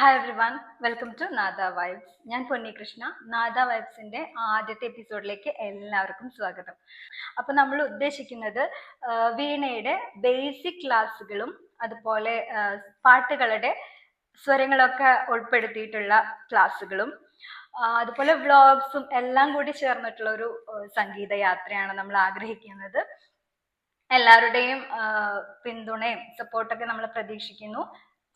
Hi everyone, welcome to Nada vibes. ഞാൻ പൊന്നി കൃഷ്ണ. നാദ വൈബ്സിന്റെ ആദ്യത്തെ എപ്പിസോഡിലേക്ക് എല്ലാവർക്കും സ്വാഗതം. അപ്പൊ നമ്മൾ ഉദ്ദേശിക്കുന്നത് വീണയുടെ ബേസിക് ക്ലാസ്സുകളും അതുപോലെ പാട്ടുകളുടെ സ്വരങ്ങളൊക്കെ ഉൾപ്പെടുത്തിയിട്ടുള്ള ക്ലാസ്സുകളും അതുപോലെ വ്ളോഗ്സും എല്ലാം കൂടി ചേർന്നിട്ടുള്ള ഒരു സംഗീത യാത്രയാണ് നമ്മൾ ആഗ്രഹിക്കുന്നത്. എല്ലാവരുടെയും പിന്തുണയും സപ്പോർട്ടൊക്കെ നമ്മൾ പ്രതീക്ഷിക്കുന്നു.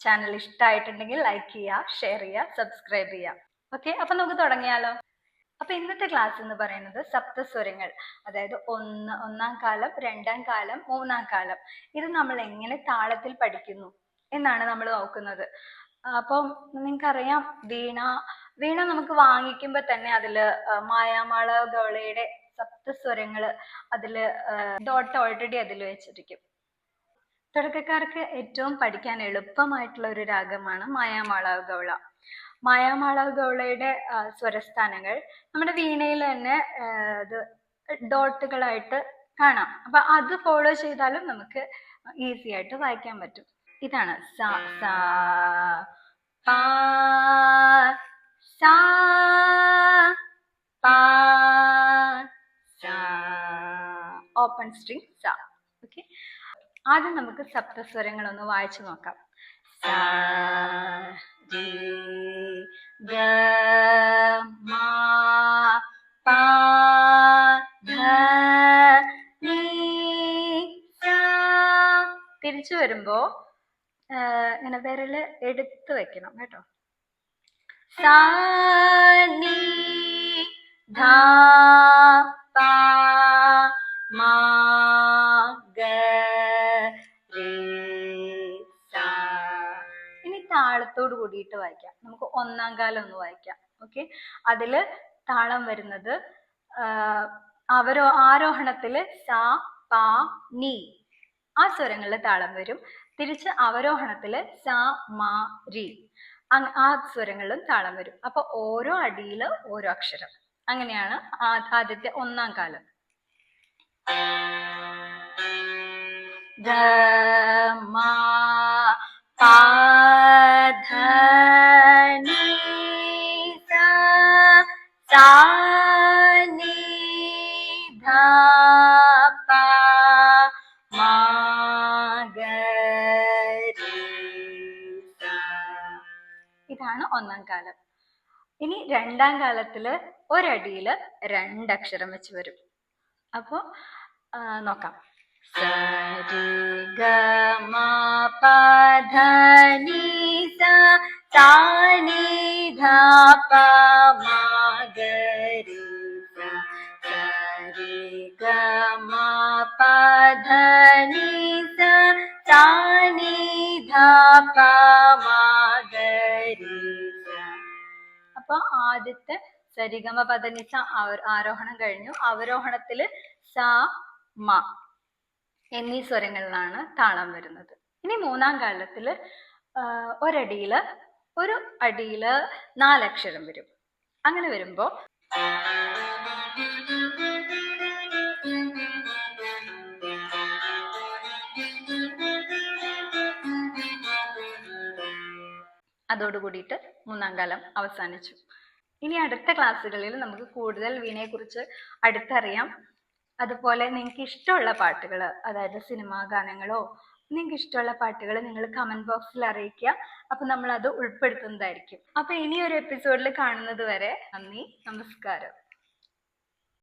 ചാനൽ ഇഷ്ടമായിട്ടുണ്ടെങ്കിൽ ലൈക്ക് ചെയ്യുക, ഷെയർ ചെയ്യുക, സബ്സ്ക്രൈബ് ചെയ്യുക. ഓക്കെ, അപ്പൊ നമുക്ക് തുടങ്ങിയാലോ. അപ്പൊ ഇന്നത്തെ ക്ലാസ് എന്ന് പറയുന്നത് സപ്തസ്വരങ്ങൾ, അതായത് ഒന്നാം കാലം, രണ്ടാം കാലം, മൂന്നാം കാലം. ഇത് നമ്മൾ എങ്ങനെ താളത്തിൽ പഠിക്കുന്നു എന്നാണ് നമ്മൾ നോക്കുന്നത്. അപ്പം നിങ്ങൾക്കറിയാം, വീണ നമുക്ക് വാങ്ങിക്കുമ്പോ തന്നെ അതില് മായാമാള ഗൗളയുടെ സപ്തസ്വരങ്ങള് അതില് ഡോട്ട് ഓൾറെഡി അതിൽ വെച്ചിരിക്കും. തുടക്കക്കാർക്ക് ഏറ്റവും പഠിക്കാൻ എളുപ്പമായിട്ടുള്ള ഒരു രാഗമാണ് മായാമാളവ ഗൗള. മായാമാളവ ഗൗളയുടെ സ്വരസ്ഥാനങ്ങൾ നമ്മുടെ വീണയിൽ തന്നെ ഇത് ഡോട്ടുകളായിട്ട് കാണാം. അപ്പൊ അത് ഫോളോ ചെയ്താലും നമുക്ക് ഈസി ആയിട്ട് വായിക്കാൻ പറ്റും. ഇതാണ് സ സ പ സ പ സ, ഓപ്പൺ സ്ട്രിങ് സ. ഓക്കെ, ആദ്യം നമുക്ക് സപ്തസ്വരങ്ങൾ ഒന്ന് വായിച്ചു നോക്കാം. സ രി ഗ മ പ ധ നി സ. തിരിച്ചു വരുമ്പോ ഇങ്ങനെ വിരല് എടുത്ത് വെക്കണം കേട്ടോ. സ നി ധ പ മ ഗ രി സ. ഇനി താളത്തോട് കൂടിയിട്ട് വായിക്കാം. നമുക്ക് ഒന്നാം കാലം ഒന്ന് വായിക്കാം. ഓക്കെ, അതില് താളം വരുന്നത് ആരോഹണത്തില് സ പ നി, ആ സ്വരങ്ങളില് താളം വരും. തിരിച്ച് അവരോഹണത്തില് സ മ രി, ആ സ്വരങ്ങളിലും താളം വരും. അപ്പൊ ഓരോ അടിയില് ഓരോ അക്ഷരം. അങ്ങനെയാണ് ആദ്യത്തെ ഒന്നാം കാലം. ധ മ പ ധ നി സ സ നി ധ പ മ ഗ രി സ. ഇതാണ് ഒന്നാം കാലം. ഇനി രണ്ടാം കാലത്തില് ഒരടിയില് രണ്ടക്ഷരം വെച്ച് വരും. അപ്പോ നോക്കാം. സ രി ഗ മ പ ധ നി സ സ നി ധ പ മ ഗ രി സ. സ രി ഗ മ പ ധ നി സ സ നി ധ പ മ ഗ രി സ. അപ്പൊ ആദ്യത്തെ സരിഗമ പദനിസ ആരോഹണം കഴിഞ്ഞു. അവരോഹണത്തില് സ മ എന്നീ സ്വരങ്ങളിലാണ് താളം വരുന്നത്. ഇനി മൂന്നാം കാലത്തില് ഒരു അടിയില് നാലക്ഷരം വരും. അങ്ങനെ വരുമ്പോ അതോടുകൂടിയിട്ട് മൂന്നാം കാലം അവസാനിച്ചു. ഇനി അടുത്ത ക്ലാസ്സുകളിൽ നമുക്ക് കൂടുതൽ വീണയെ കുറിച്ച് അടുത്തറിയാം. അതുപോലെ നിങ്ങൾക്ക് ഇഷ്ടമുള്ള പാട്ടുകൾ, അതായത് സിനിമാ ഗാനങ്ങളോ നിങ്ങൾക്ക് ഇഷ്ടമുള്ള പാട്ടുകൾ നിങ്ങൾ കമന്റ് ബോക്സിൽ അറിയിക്കുക. അപ്പൊ നമ്മൾ അത് ഉൾപ്പെടുത്തുന്നതായിരിക്കും. അപ്പൊ ഇനി ഒരു എപ്പിസോഡിൽ കാണുന്നത് വരെ നന്ദി, നമസ്കാരം.